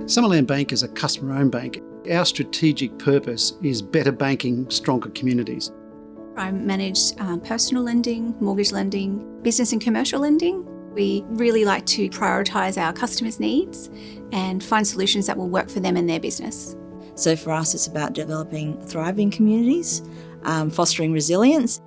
Summerland Bank is a customer-owned bank. Our strategic purpose is better banking, stronger communities. I manage personal lending, mortgage lending, business and commercial lending. We really like to prioritise our customers' needs and find solutions that will work for them and their business. So for us, it's about developing thriving communities, fostering resilience.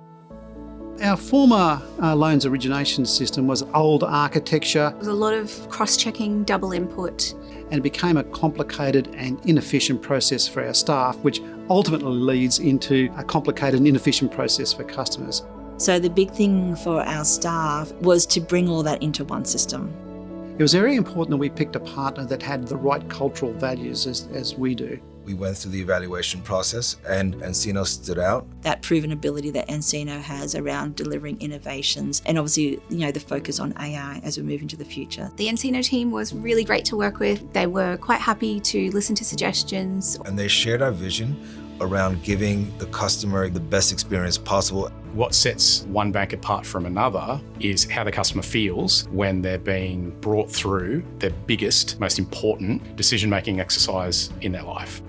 Our former loans origination system was old architecture. There was a lot of cross-checking, double input. And it became a complicated and inefficient process for our staff, which ultimately leads into a complicated and inefficient process for customers. So the big thing for our staff was to bring all that into one system. It was very important that we picked a partner that had the right cultural values as we do. We went through the evaluation process and nCino stood out. That proven ability that nCino has around delivering innovations and obviously, the focus on AI as we move into the future. The nCino team was really great to work with. They were quite happy to listen to suggestions. And they shared our vision around giving the customer the best experience possible. What sets one bank apart from another is how the customer feels when they're being brought through their biggest, most important decision-making exercise in their life.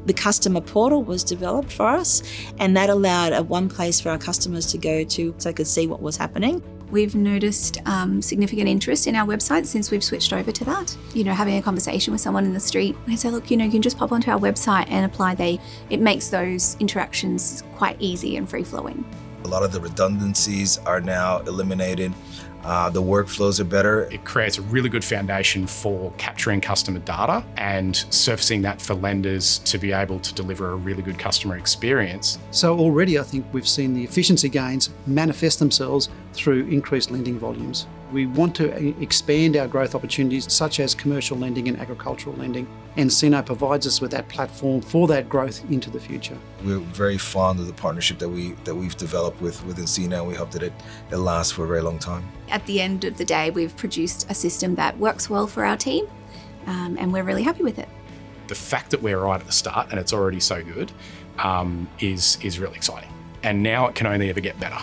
The customer portal was developed for us, and that allowed a one place for our customers to go to so they could see what was happening. We've noticed significant interest in our website since we've switched over to that. Having a conversation with someone in the street, they say, look, you can just pop onto our website and apply. It makes those interactions quite easy and free-flowing. A lot of the redundancies are now eliminated. The workflows are better. It creates a really good foundation for capturing customer data and surfacing that for lenders to be able to deliver a really good customer experience. So already I think we've seen the efficiency gains manifest themselves through increased lending volumes. We want to expand our growth opportunities such as commercial lending and agricultural lending. nCino provides us with that platform for that growth into the future. We're very fond of the partnership that we've developed with nCino, and we hope that it lasts for a very long time. At the end of the day, we've produced a system that works well for our team, and we're really happy with it. The fact that we're right at the start and it's already so good is really exciting. And now it can only ever get better.